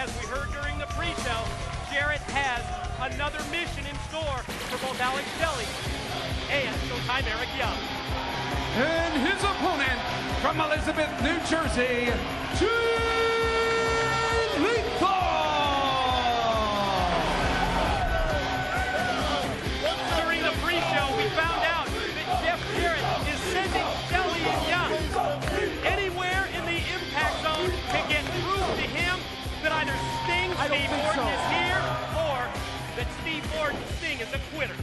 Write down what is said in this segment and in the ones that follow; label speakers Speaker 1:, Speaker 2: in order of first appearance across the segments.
Speaker 1: as we heard during the pre-show, Jarrett has another mission in store for both Alex Shelley and Showtime Eric Young.
Speaker 2: And his opponent from Elizabeth, New Jersey, Lethal!
Speaker 1: During the pre-show, we found out that Jeff Jarrett is sending Shelley and Young anywhere in the impact zone to get proof to him that either Steve Morton is here or that Steve Morton's Sting is a quitter.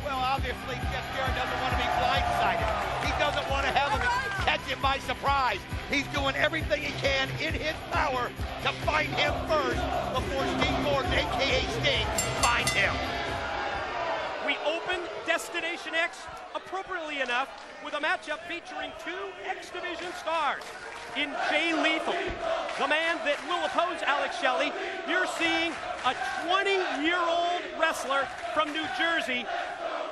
Speaker 3: Well, obviously, Jeff Jarrett doesn't want to be blindsided. He doesn't want to have him catch him by surprise. He's doing everything he can in his power to find him first before Steve Morton, a.k.a. Sting, finds him.
Speaker 1: We open Destination X, appropriately enough, with a matchup featuring two X Division stars in Jay Lethal, the man that will oppose Alex Shelley. You're seeing a 20-year-old wrestler from New Jersey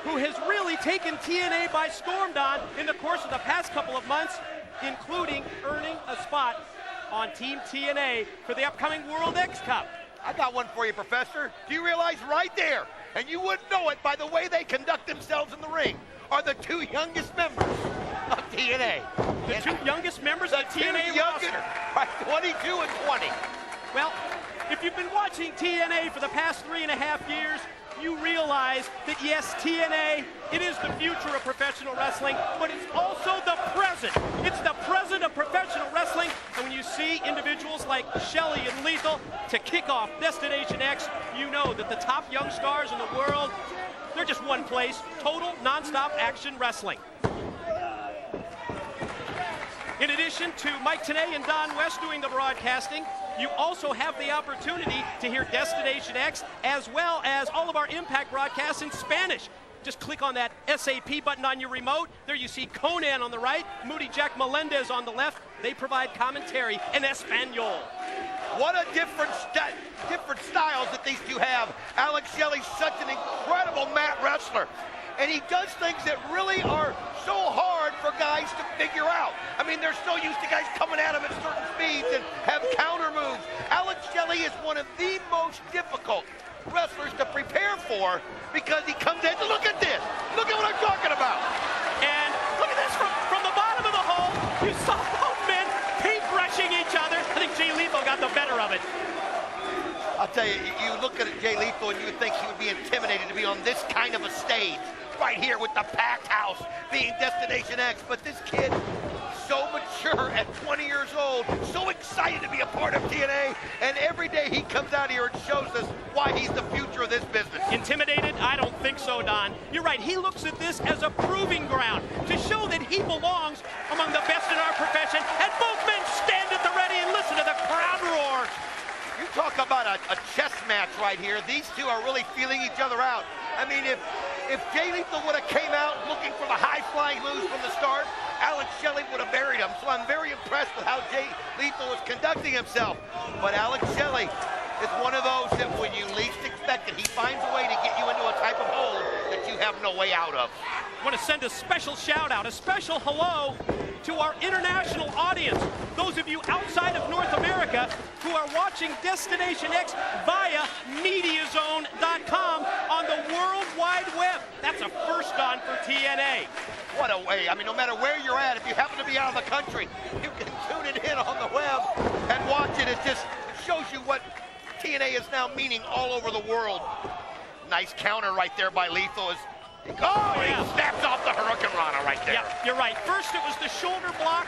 Speaker 1: who has really taken TNA by storm, Don, in the course of the past couple of months, including earning a spot on Team TNA for the upcoming World X Cup.
Speaker 3: I got one for you, Professor. Do you realize right there, and you wouldn't know it by the way they conduct themselves in the ring, are the two youngest members of TNA.
Speaker 1: The two youngest members of the TNA roster.
Speaker 3: Right, 22 and 20.
Speaker 1: Well, if you've been watching TNA for the past 3.5 years, you realize that yes, TNA, it is the future of professional wrestling, but it's also the present. It's the present of professional wrestling, and when you see individuals like Shelley and Lethal to kick off Destination X, you know that the top young stars in the world, they're just one place, total non-stop action wrestling. In addition to Mike Tenay and Don West doing the broadcasting, you also have the opportunity to hear Destination X as well as all of our Impact broadcasts in Spanish. Just click on that SAP button on your remote. There you see Conan on the right, Moody Jack Melendez on the left. They provide commentary in Espanol.
Speaker 3: What a different styles that these two have. Alex Shelley's such an incredible mat wrestler. And he does things that really are so hard for guys to figure out. I mean, they're so used to guys coming at him at certain speeds and have counter moves. Alex Shelley is one of the most difficult wrestlers to prepare for because he comes in. Look at this. Look at what I'm talking about.
Speaker 1: And look at this from the bottom of the hole. You saw both men paintbrushing each other. I think Jay Lethal got the better of it.
Speaker 3: I'll tell you, you look at Jay Lethal and you would think he would be intimidated to be on this kind of a stage. Right here with the packed house being Destination X, but this kid, so mature at 20 years old, so excited to be a part of TNA, and every day he comes out here and shows us why he's the future of this business.
Speaker 1: Intimidated? I don't think so, Don. You're right, he looks at this as a proving ground to show that he belongs among the best in our profession, and both men stand at the ready and listen to the crowd roar.
Speaker 3: You talk about a chess match right here. These two are really feeling each other out. I mean, if Jay Lethal would have came out looking for the high-flying moves from the start, Alex Shelley would have buried him. So I'm very impressed with how Jay Lethal was conducting himself. But Alex Shelley is one of those that when you least expect it, he finds a way to get you into a type of hole that you have no way out of.
Speaker 1: I want to send a special shout-out, a special hello to our international audience, those of you outside of North America who are watching Destination X via MediaZone.com on the World Wide Web. That's a first on for TNA.
Speaker 3: What a way. I mean, no matter where you're at, if you happen to be out of the country, you can tune it in on the web and watch it. It shows you what TNA is now meaning all over the world. Nice counter right there by Lethal. He snaps off the Hurricane Rana right there.
Speaker 1: Yeah, you're right. First it was the shoulder block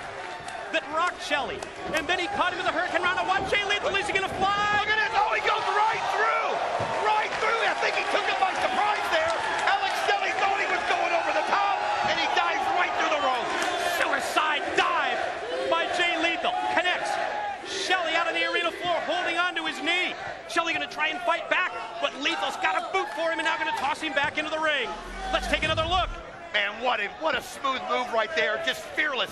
Speaker 1: that rocked Shelley, and then he caught him with the Hurricane Rana. Watch Jay Lethal, is he gonna fly?
Speaker 3: Look at this, oh, he goes right through! Right through, I think he took him by surprise there. Alex Shelley thought he was going over the top, and he dives right through the rope.
Speaker 1: Suicide dive by Jay Lethal. Connects. Shelley out on the arena floor, holding on to his knee. Shelley gonna try and fight back, but Lethal's got a boot for him and now gonna toss him back into the ring. Let's take another look.
Speaker 3: Man, what a smooth move right there, just fearless.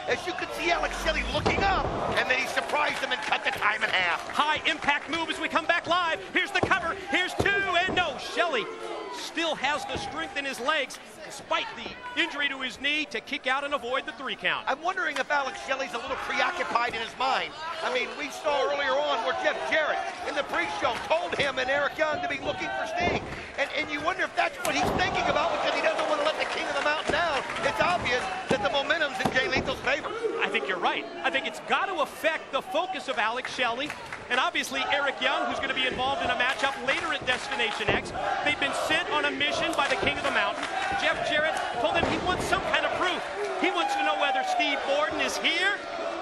Speaker 3: As you could see Alex Shelley looking up, and then he surprised him and cut the time in half.
Speaker 1: High impact move as we come back live. Here's the cover, here's two, and no, Shelley still has the strength in his legs, despite the injury to his knee, to kick out and avoid the 3 count.
Speaker 3: I'm wondering if Alex Shelley's a little preoccupied in his mind. I mean, we saw earlier on where Jeff Jarrett in the pre-show told him and Eric Young to be looking for Sting. And you wonder if that's what he's thinking about, because he doesn't want to let the King of the Mountain down. It's obvious that the momentum's in Jay Lethal's favor.
Speaker 1: I think you're right. I think it's got to affect the focus of Alex Shelley, and obviously Eric Young, who's going to be involved in a matchup later at Destination X. They've been sent on a mission by the King of the Mountain. Jeff Jarrett told him he wants some kind of proof. He wants to know whether Steve Borden is here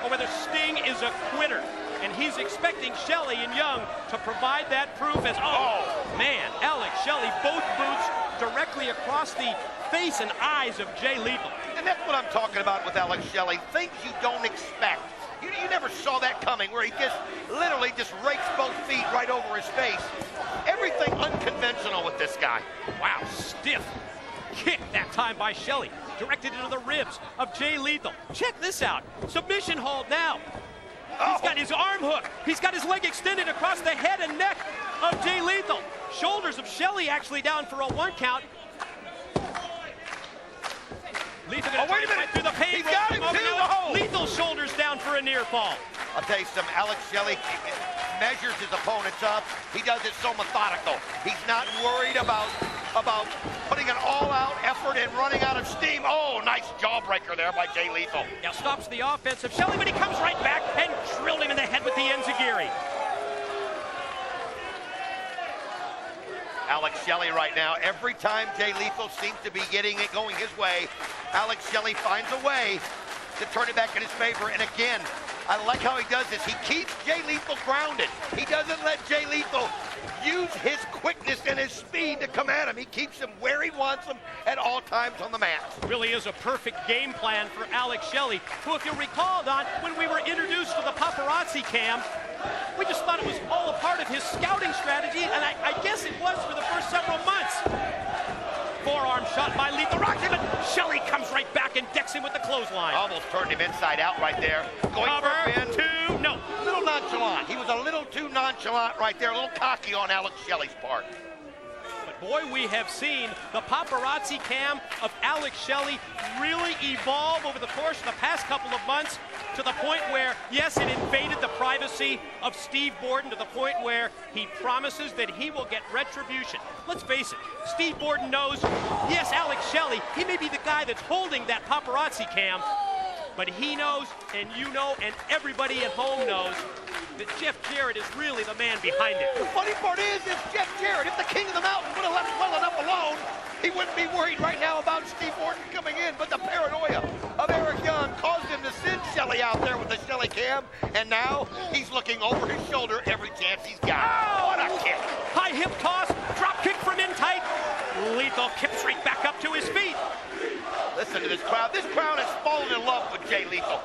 Speaker 1: or whether Sting is a quitter. And he's expecting Shelley and Young to provide that proof as, oh man, Alex Shelley, both boots directly across the face and eyes of Jay Lethal.
Speaker 3: And that's what I'm talking about with Alex Shelley. Things you don't expect. You never saw that coming, where he just literally just rakes both feet right over his face. Everything unconventional with this guy.
Speaker 1: Wow, stiff kick that time by Shelley, directed into the ribs of Jay Lethal. Check this out. Submission hold now. He's got his arm hook. He's got his leg extended across the head and neck of Jay Lethal. Shoulders of Shelley actually down for a 1 count. Lethal gonna try to fight through the pain.
Speaker 3: He's got him too.
Speaker 1: Lethal's shoulders down for a near fall.
Speaker 3: I'll tell you something, Alex Shelley measures his opponents up. He does it so methodical. He's not worried about putting an all-out effort and running out of steam. Oh, nice jawbreaker there by Jay Lethal.
Speaker 1: Now stops the offense of Shelley, but he comes right back and drilled him in the head with the enziguri.
Speaker 3: Alex Shelley right now, every time Jay Lethal seems to be getting it going his way, Alex Shelley finds a way to turn it back in his favor. And again, I like how he does this. He keeps Jay Lethal grounded. He doesn't let Jay Lethal use his quickness and his speed to come at him. He keeps him where he wants him at all times on the mat.
Speaker 1: Really is a perfect game plan for Alex Shelley, who, if you recall, Don, when we were introduced to the paparazzi cam, we just thought it was all a part of his scouting strategy, and I guess it was for the first several months. Forearm shot by Lethal, rocks him, and Shelley comes right back and decks him with the clothesline.
Speaker 3: Almost turned him inside out right there. Going
Speaker 1: Cover,
Speaker 3: for a pin.
Speaker 1: 2, no.
Speaker 3: A little nonchalant. He was a little too nonchalant right there, a little cocky on Alex Shelley's part.
Speaker 1: But boy, we have seen the paparazzi cam of Alex Shelley really evolve over the course of the past couple of months, to the point where, yes, it invaded the privacy of Steve Borden, to the point where he promises that he will get retribution. Let's face it, Steve Borden knows, yes, Alex Shelley, he may be the guy that's holding that paparazzi cam, but he knows, and you know, and everybody at home knows, that Jeff Jarrett is really the man behind it.
Speaker 3: The funny part is Jeff Jarrett, if the King of the Mountain would have left well enough alone, he wouldn't be worried right now about Steve Borden coming in, but the paranoia of Eric Young caused him to send Shelley out there with the Shelley cam, and now he's looking over his shoulder every chance he's got. Oh, what a kick.
Speaker 1: High hip toss, drop kick from in tight. Lethal kips right back up to his feet.
Speaker 3: Listen to this crowd. This crowd has fallen in love with Jay Lethal.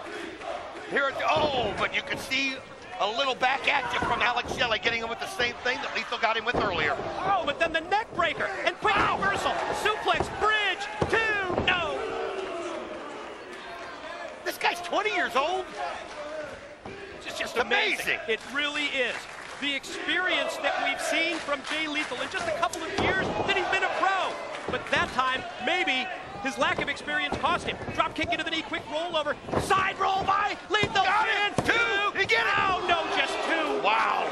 Speaker 3: But you can see a little back at you from Alex Shelley, getting him with the same thing that Lethal got him with earlier.
Speaker 1: Oh, but then the neck breaker and quick reversal. Suplex, bridge, 2, no.
Speaker 3: This guy's 20 years old.
Speaker 1: It's just amazing. It really is. The experience that we've seen from Jay Lethal in just a couple of years that he's been a pro. But that time, maybe his lack of experience cost him. Drop kick into the knee, quick rollover, side roll by Lethal.
Speaker 3: Got it. 2. He get it.
Speaker 1: Oh, no, just 2.
Speaker 3: Wow.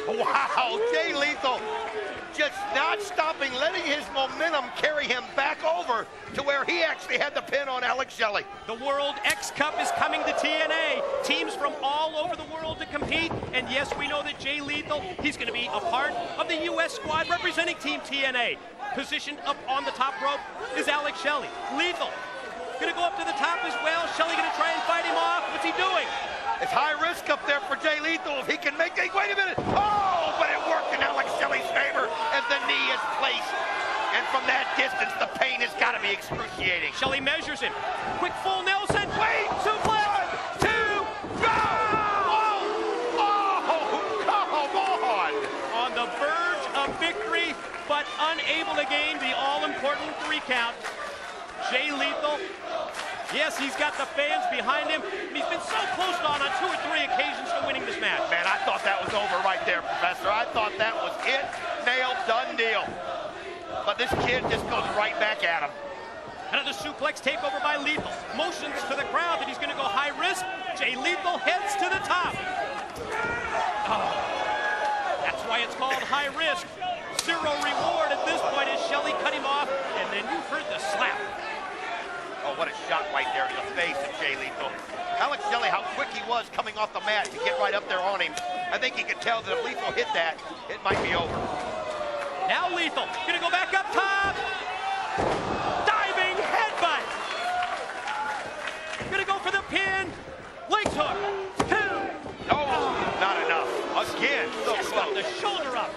Speaker 3: Wow. Jay Lethal just not stopping, letting his momentum carry him back over to where he actually had the pin on Alex Shelley.
Speaker 1: The World X Cup is coming to TNA. Teams from all over the world to compete. And yes, we know that Jay Lethal, he's going to be a part of the U.S. squad representing Team TNA. Positioned up on the top rope is Alex Shelley. Lethal going to go up to the top as well. Shelley going to try and fight him off. What's he doing?
Speaker 3: It's high risk up there for Jay Lethal if he can make it. Wait a minute. Oh, but it worked in Alex Shelley's favor as the knee is placed. And from that distance, the pain has got to be excruciating.
Speaker 1: Shelley measures him. Quick full Nelson. Wait, suplex. 2, go!
Speaker 3: Oh, come on.
Speaker 1: On the verge of victory, but unable to gain the all-important 3 count. Jay Lethal, yes, he's got the fans behind him, and he's been so close on 2 or 3 occasions to winning this match.
Speaker 3: Man, I thought that was over right there, Professor. I thought that was it. Nailed, done deal. but this kid just goes right back at him.
Speaker 1: Another suplex takeover by Lethal. Motions to the crowd that he's going to go high risk. Jay Lethal heads to the top. Oh, that's why it's called high risk. Zero reward at this point as Shelley cut him off, and then you heard the slap.
Speaker 3: Oh, what a shot right there to the face of Jay Lethal. Alex Shelley, how quick he was coming off the mat to get right up there on him. I think he could tell that if Lethal hit that, it might be over.
Speaker 1: Now Lethal, gonna go back up top. Diving headbutt. Gonna go for the pin. Legs hook. 2.
Speaker 3: Oh, not enough. Again, so
Speaker 1: Just
Speaker 3: close.
Speaker 1: got the shoulder up.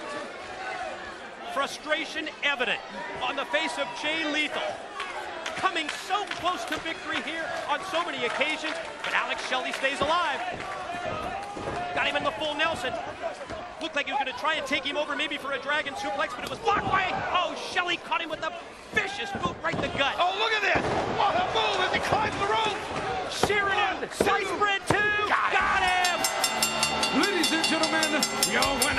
Speaker 1: Frustration evident on the face of Jay Lethal. Coming so close to victory here on so many occasions, but Alex Shelley stays alive. Got him in the full Nelson. Looked like he was going to try and take him over maybe for a dragon suplex, but it was blocked by. Oh, Shelley caught him with a vicious boot right in the gut.
Speaker 3: Oh, look at this. What a move as he climbs the rope.
Speaker 1: Sheridan, slice bread 2. Got him.
Speaker 2: Ladies and gentlemen, your winner.